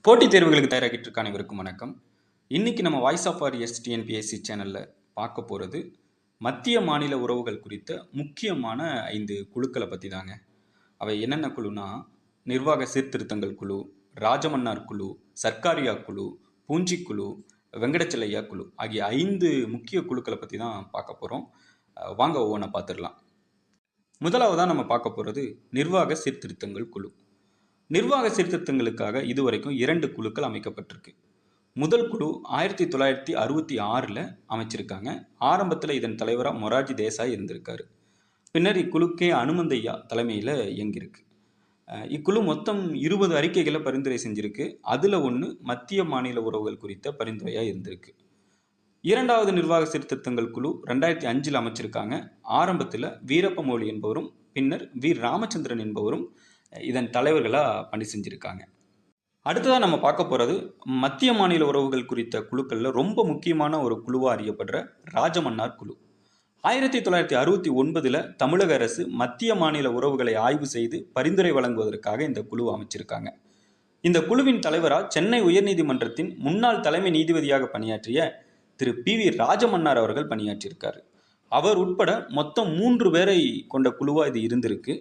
போட்டித் தேர்வுகளுக்கு தயாராகிட்டு இருக்க அனைவருக்கும் வணக்கம். இன்னைக்கு நம்ம வாய்ஸ் ஆஃப் ஆர்எஸ் டிஎன்பிஎஸ்சி சேனலில் பார்க்க போகிறது மத்திய மாநில உறவுகள் குறித்த முக்கியமான 5 குழுக்களை பற்றி தாங்க. அவை என்னென்ன குழுனா, நிர்வாக சீர்திருத்தங்கள் குழு, ராஜமன்னார் குழு, சர்க்காரியா குழு, பூஞ்சி குழு, வெங்கடச்செல்லையா குழு ஆகிய 5 முக்கிய குழுக்களை பற்றி தான் பார்க்க போகிறோம். வாங்க ஒவ்வொன்றா பார்த்துடலாம். முதலாவதாக நம்ம பார்க்க போகிறது நிர்வாக சீர்திருத்தங்கள் குழு. நிர்வாக சீர்திருத்தங்களுக்காக இதுவரைக்கும் 2 குழுக்கள் அமைக்கப்பட்டிருக்கு. முதல் குழு 1966 அமைச்சிருக்காங்க. ஆரம்பத்தில் இதன் தலைவராக மொரார்ஜி தேசாய் இருந்திருக்காரு. பின்னர் இக்குழுக்கே அனுமந்தையா தலைமையில் இயங்கியிருக்கு. இக்குழு மொத்தம் 20 அறிக்கைகளை பரிந்துரை செஞ்சிருக்கு. அதில் ஒன்று மத்திய மாநில உறவுகள் குறித்த பரிந்துரையாக இருந்திருக்கு. இரண்டாவது நிர்வாக சீர்திருத்தங்கள் குழு 2005 அமைச்சிருக்காங்க. ஆரம்பத்தில் வீரப்ப மொய்லி என்பவரும் பின்னர் வி ராமச்சந்திரன் என்பவரும் இதன் தலைவர்களாக பணி செஞ்சுருக்காங்க. அடுத்ததாக நம்ம பார்க்க போகிறது மத்திய மாநில உறவுகள் குறித்த குழுக்களில் ரொம்ப முக்கியமான ஒரு குழுவாக அறியப்படுற ராஜமன்னார் குழு. 1969 தமிழக அரசு மத்திய மாநில உறவுகளை ஆய்வு செய்து பரிந்துரை வழங்குவதற்காக இந்த குழுவை அமைச்சிருக்காங்க. இந்த குழுவின் தலைவராக சென்னை உயர்நீதிமன்றத்தின் முன்னாள் தலைமை நீதிபதியாக பணியாற்றிய திரு பி.வி. ராஜமன்னார் அவர்கள் பணியாற்றியிருக்காரு. அவர் உட்பட மொத்தம் 3 பேரை கொண்ட குழுவாக இது இருந்திருக்கு.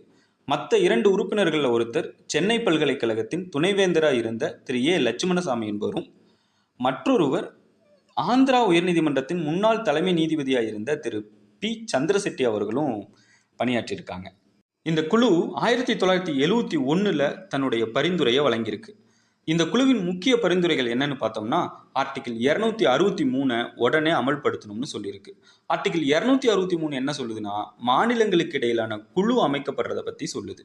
மற்ற 2 உறுப்பினர்களில் ஒருத்தர் சென்னை பல்கலைக்கழகத்தின் துணைவேந்தராக இருந்த திரு ஏ லட்சுமணசாமி என்பவரும், மற்றொருவர் ஆந்திரா உயர்நீதிமன்றத்தின் முன்னாள் தலைமை நீதிபதியாக இருந்த திரு பி சந்திரசெட்டி அவர்களும் பணியாற்றியிருக்காங்க. இந்த குழு 1971 தன்னுடைய பரிந்துரையை வழங்கியிருக்கு. இந்த குழுவின் முக்கிய பரிந்துரைகள் என்னன்னு பார்த்தோம்னா, ஆர்டிகிள் 263 உடனே அமல்படுத்தணும்னு சொல்லியிருக்கு. ஆர்டிகிள் 263 என்ன சொல்லுதுன்னா, மாநிலங்களுக்கு இடையிலான குழு அமைக்கப்படுறதை பற்றி சொல்லுது.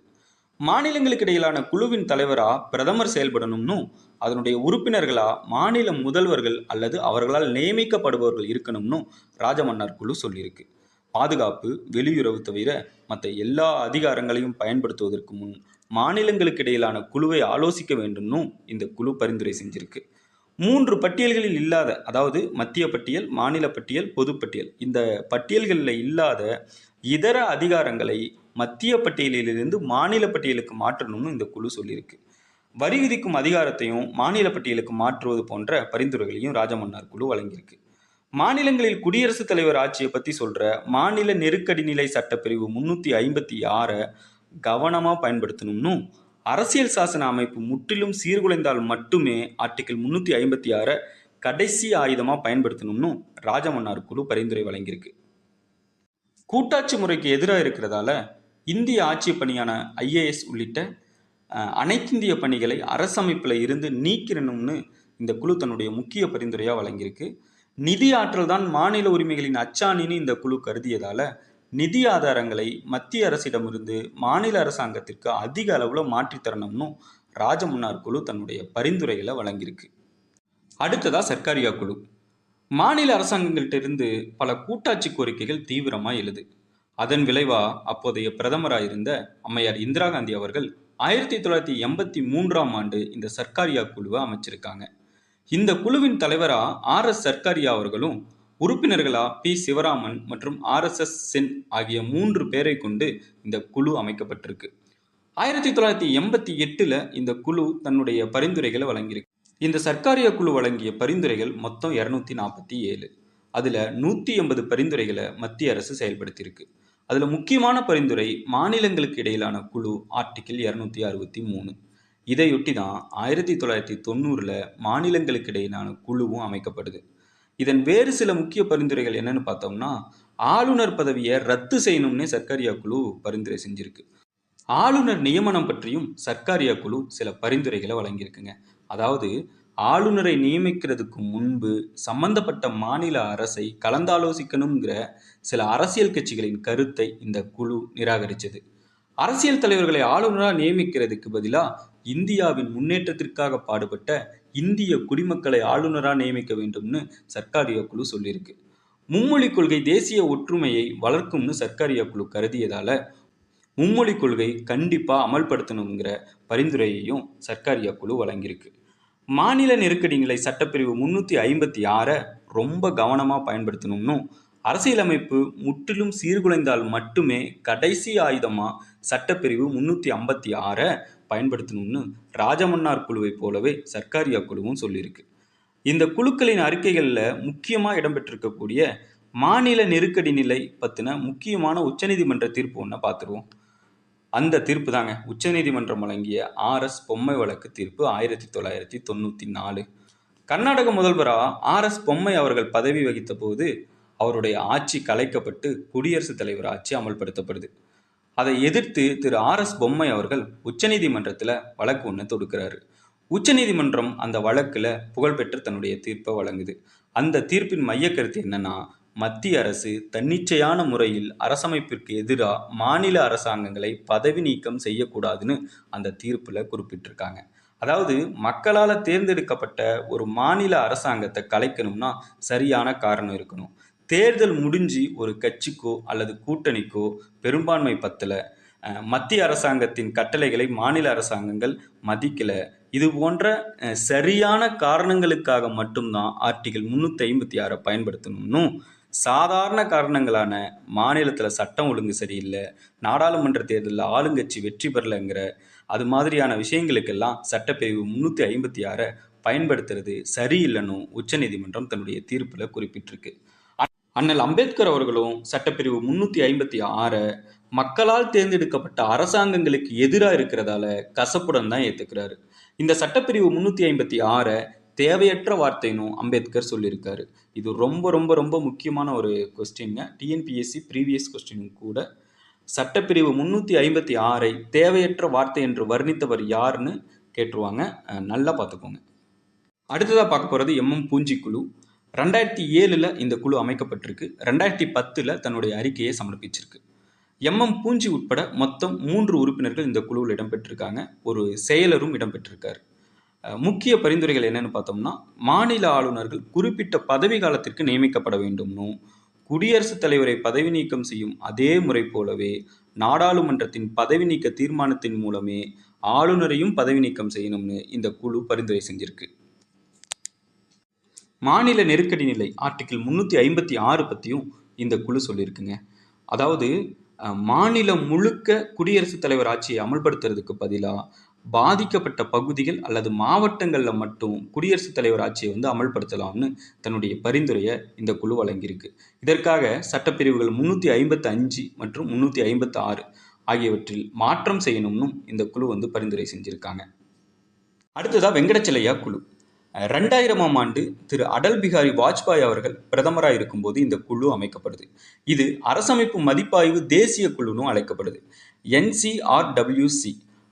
மாநிலங்களுக்கு இடையிலான குழுவின் தலைவராக பிரதமர் செயல்படணும்னு, அதனுடைய உறுப்பினர்களாக மாநில முதல்வர்கள் அல்லது அவர்களால் நியமிக்கப்படுபவர்கள் இருக்கணும்னு ராஜமன்னார் குழு சொல்லியிருக்கு. பாதுகாப்பு, வெளியுறவு தவிர மற்ற எல்லா அதிகாரங்களையும் பயன்படுத்துவதற்கு முன் மாநிலங்களுக்கு இடையிலான குழுவை ஆலோசிக்க வேண்டும்னு இந்த குழு பரிந்துரை செஞ்சிருக்கு. 3 பட்டியல்களில் இல்லாத, அதாவது மத்திய பட்டியல், மாநில பட்டியல், பொதுப்பட்டியல், இந்த பட்டியல்களில் இல்லாத இதர அதிகாரங்களை மத்திய பட்டியலிலிருந்து மாநில பட்டியலுக்கு மாற்றணும்னு இந்த குழு சொல்லியிருக்கு. வரி விதிக்கும் அதிகாரத்தையும் மாநில பட்டியலுக்கு மாற்றுவது போன்ற பரிந்துரைகளையும் ராஜமன்னார் குழு வழங்கியிருக்கு. மாநிலங்களில் குடியரசுத் தலைவர் ஆட்சியை பற்றி சொல்கிற மாநில நெருக்கடி நிலை சட்டப்பிரிவு 356 கவனமாக பயன்படுத்தணும்னு, அரசியல் சாசன அமைப்பு முற்றிலும் சீர்குலைந்தால் மட்டுமே ஆர்டிகிள் 356 கடைசி ஆயுதமாக பயன்படுத்தணும்னு ராஜமன்னார் குழு பரிந்துரை வழங்கியிருக்கு. கூட்டாட்சி முறைக்கு எதிராக இருக்கிறதால இந்திய ஆட்சி பணியான ஐஏஎஸ் உள்ளிட்ட அனைத்திந்திய பணிகளை அரசமைப்பில் இருந்து நீக்கிடணும்னு இந்த குழு தன்னுடைய முக்கிய பரிந்துரையாக வழங்கியிருக்கு. நிதி ஆற்றல் தான் மாநில உரிமைகளின் அச்சாணின்னு இந்த குழு கருதியதால நிதி ஆதாரங்களை மத்திய அரசிடமிருந்து மாநில அரசாங்கத்திற்கு அதிக அளவில் மாற்றித்தரணும்னு ராஜமன்னார் குழு தன்னுடைய பரிந்துரைகளை வழங்கியிருக்கு. அடுத்ததாக சர்க்காரியா குழு. மாநில அரசாங்கங்கள்டிருந்து பல கூட்டாட்சி கோரிக்கைகள் தீவிரமாக எழுது. அதன் விளைவாக அப்போதைய பிரதமராக இருந்த அம்மையார் இந்திரா காந்தி அவர்கள் 1983 இந்த சர்க்காரியா குழுவை அமைச்சிருக்காங்க. இந்த குழுவின் தலைவராக RS சர்க்காரியா அவர்களும், உறுப்பினர்களா பி சிவராமன் மற்றும் RSS சென் ஆகிய 3 பேரை கொண்டு இந்த குழு அமைக்கப்பட்டிருக்கு. 1988 இந்த குழு தன்னுடைய பரிந்துரைகளை வழங்கியிருக்கு. இந்த சர்க்காரியா குழு வழங்கிய பரிந்துரைகள் மொத்தம் 247. அதில் 180 பரிந்துரைகளை மத்திய அரசு செயல்படுத்தியிருக்கு. அதில் முக்கியமான பரிந்துரை மாநிலங்களுக்கு இடையிலான குழு ஆர்டிகிள் 263. இதையொட்டி தான் 1990 மாநிலங்களுக்கு இடையிலான குழுவும் அமைக்கப்படுது. இதன் வேறு சில முக்கிய பரிந்துரைகள் என்னன்னு பார்த்தோம்னா, ஆளுநர் பதவியை ரத்து செய்யணும்னே சர்க்காரியா குழு பரிந்துரை செஞ்சிருக்கு. ஆளுநர் நியமனம் பற்றியும் சர்க்காரியா குழு சில பரிந்துரைகளை வழங்கியிருக்குங்க. அதாவது, ஆளுநரை நியமிக்கிறதுக்கு முன்பு சம்பந்தப்பட்ட மாநில அரசை கலந்தாலோசிக்கணுங்கிற சில அரசியல் கட்சிகளின் கருத்தை இந்த குழு நிராகரித்தது. அரசியல் தலைவர்களை ஆளுநராக நியமிக்கிறதுக்கு பதிலாக இந்தியாவின் முன்னேற்றத்திற்காக பாடுபட்ட இந்திய குடிமக்களை ஆளுநராக நியமிக்க வேண்டும்னு சர்க்காரியா குழு சொல்லியிருக்கு. மும்மொழி கொள்கை தேசிய ஒற்றுமையை வளர்க்கும்னு சர்க்காரியா குழு கருதியதால மும்மொழி கொள்கை கண்டிப்பாக அமல்படுத்தணுங்கிற பரிந்துரையையும் சர்க்காரியா குழு வழங்கியிருக்கு. மாநில நெருக்கடி நிலை சட்டப்பிரிவு 356 ரொம்ப கவனமாக பயன்படுத்தணும்னு, அரசியலமைப்பு முற்றிலும் சீர்குலைந்தால் மட்டுமே கடைசி ஆயுதமாக சட்டப்பிரிவு 356 பயன்படுத்தணும்னு ராஜமன்னார் குழுவை போலவே சர்க்காரியா குழுவும் சொல்லியிருக்கு. இந்த குழுக்களின் அறிக்கைகளில் முக்கியமாக இடம்பெற்றிருக்கக்கூடிய மாநில நெருக்கடி நிலை பற்றின முக்கியமான உச்சநீதிமன்ற தீர்ப்பு ஒன்றை பார்த்துருவோம். அந்த தீர்ப்பு தாங்க உச்சநீதிமன்றம் வழங்கிய RS பொம்மை வழக்கு தீர்ப்பு 1994. கர்நாடக முதல்வராக RS பொம்மை அவர்கள் பதவி வகித்த போது அவருடைய ஆட்சி கலைக்கப்பட்டு குடியரசுத் தலைவர் ஆட்சி அமல்படுத்தப்படுது. அதை எதிர்த்து திரு RS பொம்மை அவர்கள் உச்சநீதிமன்றத்தில் வழக்கு ஒன்று தொடுக்கிறாரு. உச்சநீதிமன்றம் அந்த வழக்கில் புகழ்பெற்று தன்னுடைய தீர்ப்பை வழங்குது. அந்த தீர்ப்பின் மையக்கருத்து என்னன்னா, மத்திய அரசு தன்னிச்சையான முறையில் அரசமைப்பிற்கு எதிராக மாநில அரசாங்கங்களை பதவி நீக்கம் செய்யக்கூடாதுன்னு அந்த தீர்ப்பில் குறிப்பிட்டிருக்காங்க. அதாவது மக்களால் தேர்ந்தெடுக்கப்பட்ட ஒரு மாநில அரசாங்கத்தை கலைக்கணும்னா சரியான காரணம் இருக்கணும். தேர்தல் முடிஞ்சு ஒரு கட்சிக்கோ அல்லது கூட்டணிக்கோ பெரும்பான்மை பத்தல, மத்திய அரசாங்கத்தின் கட்டளைகளை மாநில அரசாங்கங்கள் மதிக்கலை, இது போன்ற சரியான காரணங்களுக்காக மட்டும்தான் ஆர்டிகிள் 356 பயன்படுத்தணும்னு, சாதாரண காரணங்களான மாநிலத்தில் சட்டம் ஒழுங்கு சரியில்லை, நாடாளுமன்ற தேர்தலில் ஆளுங்கட்சி வெற்றி பெறலைங்கிற அது மாதிரியான விஷயங்களுக்கெல்லாம் சட்டப்பிரிவு 356 பயன்படுத்துறது சரியில்லைன்னு உச்சநீதிமன்றம் தன்னுடைய தீர்ப்பில் குறிப்பிட்டிருக்கு. அண்ணல் அம்பேத்கர் அவர்களும் சட்டப்பிரிவு 356 மக்களால் தேர்ந்தெடுக்கப்பட்ட அரசாங்கங்களுக்கு எதிராக இருக்கிறதால கசப்புடன் தான் ஏற்றுக்கிறாரு. இந்த சட்டப்பிரிவு 356 தேவையற்ற வார்த்தைனும் அம்பேத்கர் சொல்லியிருக்காரு. இது ரொம்ப ரொம்ப ரொம்ப முக்கியமான ஒரு கொஸ்டின்ங்க. TNPSC ப்ரீவியஸ் கொஸ்டினும் கூட. சட்டப்பிரிவு 356 தேவையற்ற வார்த்தை என்று வர்ணித்தவர் யாருன்னு கேட்டுருவாங்க, நல்லா பார்த்துக்கோங்க. அடுத்ததாக பார்க்க போகிறது பூஞ்சி குழு. 2007 இந்த குழு அமைக்கப்பட்டிருக்கு. 2010 தன்னுடைய அறிக்கையை சமர்ப்பிச்சிருக்கு. பூஞ்சி உட்பட மொத்தம் 3 உறுப்பினர்கள் இந்த குழுவில் இடம்பெற்றிருக்காங்க. ஒரு செயலரும் இடம்பெற்றிருக்காரு. முக்கிய பரிந்துரைகள் என்னன்னு பார்த்தோம்னா, மாநில ஆளுநர்கள் குறிப்பிட்ட பதவி காலத்திற்கு நியமிக்கப்பட வேண்டும்னும், குடியரசுத் தலைவரை பதவி நீக்கம் செய்யும் அதே முறை போலவே நாடாளுமன்றத்தின் பதவி நீக்க தீர்மானத்தின் மூலமே ஆளுநரையும் பதவி நீக்கம் செய்யணும்னு இந்த குழு பரிந்துரை செஞ்சிருக்கு. மாநில நெருக்கடி நிலை ஆர்டிகிள் 356 பற்றியும் இந்த குழு சொல்லியிருக்குங்க. அதாவது மாநிலம் முழுக்க குடியரசுத் தலைவர் ஆட்சியை அமல்படுத்துறதுக்கு பதிலாக பாதிக்கப்பட்ட பகுதிகள் அல்லது மாவட்டங்களில் மட்டும் குடியரசுத் தலைவர் ஆட்சியை அமல்படுத்தலாம்னு தன்னுடைய பரிந்துரையை இந்த குழு வழங்கியிருக்கு. இதற்காக சட்டப்பிரிவுகள் 355 மற்றும் 356 ஆகியவற்றில் மாற்றம் செய்யணும்னு இந்த குழு பரிந்துரை செஞ்சுருக்காங்க. அடுத்ததாக வெங்கடச்செல்லையா குழு. 2000ஆம் ஆண்டு திரு அடல் பிகாரி வாஜ்பாய் அவர்கள் பிரதமராக இருக்கும்போது இந்த குழு அமைக்கப்படுது. இது அரசமைப்பு மதிப்பாய்வு தேசிய குழுன்னு அழைக்கப்படுது. NCRWC,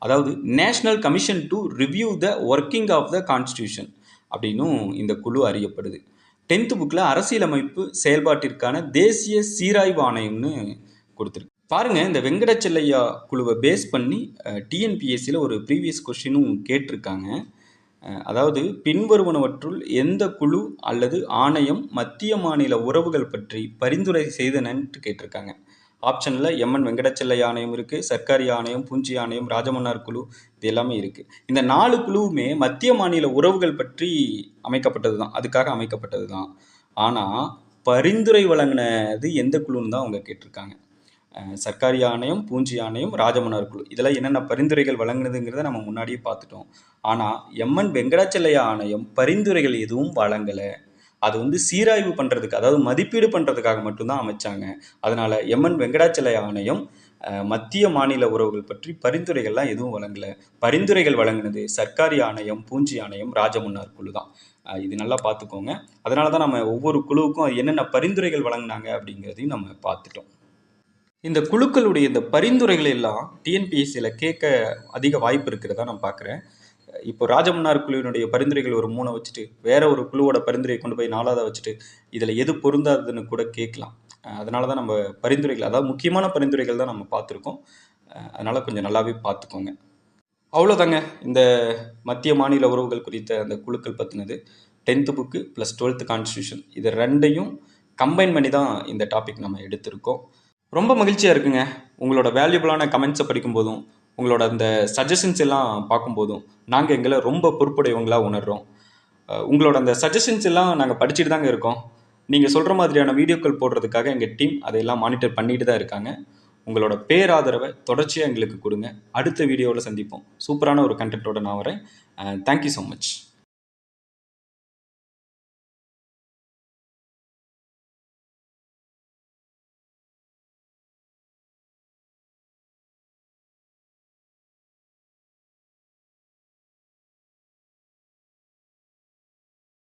அதாவது national commission to review the working of the constitution அப்படின்னும் இந்த குழு அறியப்படுது. 10th புக்கில் அரசியலமைப்பு செயல்பாட்டிற்கான தேசிய சீராய்வு ஆணையம்னு கொடுத்துருக்கு. பாருங்கள், இந்த வெங்கடச்செல்லையா குழுவை பேஸ் பண்ணி TNPSCயில் ஒரு ப்ரீவியஸ் கொஸ்டினும் கேட்டிருக்காங்க. அதாவது பின்வருவனவற்றுள் எந்த குழு அல்லது ஆணையம் மத்திய மாநில உறவுகள் பற்றி பரிந்துரை செய்தனன்ட்டு கேட்டிருக்காங்க. ஆப்ஷனில் வெங்கடச்செல்லையா ஆணையம் இருக்குது, சர்க்காரி ஆணையம், பூஞ்சி ஆணையம், ராஜமன்னார் குழு, இது எல்லாமே இருக்குது. இந்த 4 குழுவுமே மத்திய மாநில உறவுகள் பற்றி அமைக்கப்பட்டது தான், அதுக்காக அமைக்கப்பட்டது தான். ஆனால் பரிந்துரை வழங்கினது எந்த குழுன்னு தான் அவங்க கேட்டிருக்காங்க. சர்க்காரி ஆணையம், பூஞ்சி ஆணையம், ராஜமன்னார் குழு, இதெல்லாம் என்னென்ன பரிந்துரைகள் வழங்குனதுங்கிறத நம்ம முன்னாடியே பார்த்துட்டோம். ஆனால் வெங்கடாச்செல்லையா ஆணையம் பரிந்துரைகள் எதுவும் வழங்கலை. அது சீராய்வு பண்ணுறதுக்கு, அதாவது மதிப்பீடு பண்ணுறதுக்காக மட்டும்தான் அமைச்சாங்க. அதனால் வெங்கடாச்செல்லையா ஆணையம் மத்திய மாநில உறவுகள் பற்றி பரிந்துரைகள்லாம் எதுவும் வழங்கலை. பரிந்துரைகள் வழங்கினது சர்க்காரி ஆணையம், பூஞ்சி ஆணையம், ராஜமன்னார் குழு தான். இது நல்லா பார்த்துக்கோங்க. அதனால தான் நம்ம ஒவ்வொரு குழுவுக்கும் என்னென்ன பரிந்துரைகள் வழங்கினாங்க அப்படிங்கிறதையும் நம்ம பார்த்துட்டோம். இந்த குழுக்களுடைய இந்த பரிந்துரைகள் எல்லாம் TNPSCயில் கேட்க அதிக வாய்ப்பு இருக்கிறதா நான் பார்க்குறேன். இப்போ ராஜமன்னார் குழுவினுடைய பரிந்துரைகள் ஒரு 3 வச்சுட்டு வேற ஒரு குழுவோட பரிந்துரையை கொண்டு போய் 4ஆவதாக வச்சுட்டு இதில் எது பொருந்தாதுன்னு கூட கேட்கலாம். அதனால தான் நம்ம பரிந்துரைகள், அதாவது முக்கியமான பரிந்துரைகள் தான் நம்ம பார்த்துருக்கோம். அதனால் கொஞ்சம் நல்லாவே பார்த்துக்கோங்க. அவ்வளோதாங்க இந்த மத்திய மாநில உறவுகள் குறித்த அந்த குழுக்கள் பற்றினது. 10th book plus 12th constitution, இது ரெண்டையும் கம்பைன் பண்ணி தான் இந்த டாபிக் நம்ம எடுத்திருக்கோம். ரொம்ப மகிழ்ச்சியாக இருக்குங்க. உங்களோட வேல்யூபிளான கமெண்ட்ஸை படிக்கும்போதும் உங்களோட அந்த சஜஷன்ஸ் எல்லாம் பார்க்கும்போதும் நாங்கள் எங்களை ரொம்ப பொறுப்புடையவங்களாக உணர்கிறோம். உங்களோட அந்த சஜஷன்ஸ் எல்லாம் நாங்கள் படிச்சுட்டு தாங்க இருக்கோம். நீங்கள் சொல்கிற மாதிரியான வீடியோக்கள் போடுறதுக்காக எங்கள் டீம் அதையெல்லாம் மானிட்டர் பண்ணிட்டு தான் இருக்காங்க. உங்களோட பேராதரவை தொடர்ச்சியாக எங்களுக்கு கொடுங்க. அடுத்த வீடியோவில் சந்திப்போம். சூப்பரான ஒரு கண்டென்ட்டோட நான் வரேன். Thank you so much.